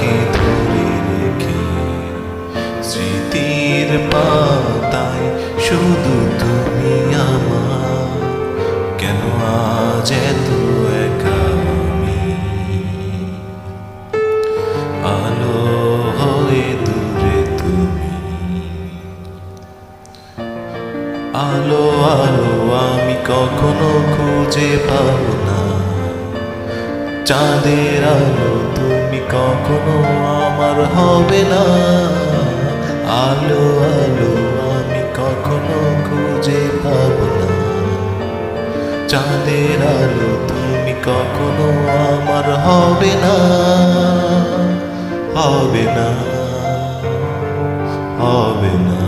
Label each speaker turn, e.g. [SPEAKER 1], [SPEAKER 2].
[SPEAKER 1] তোমাকে ধরে রেখে স্মৃতির পাতায় শুধু তুমি আমার। কেন আজ এত একা আমি? আলো হয়ে দূরে তুমি, আলো আলো আমি কখনো খুঁজে পাবো না। চাঁদের আলো তুমি কখনো আমার হবে না। আলো আলো আমি কখনো খুঁজে পাবো না। চাঁদের আলো তুমি কখনো আমার হবে না, হবে না, হবে না।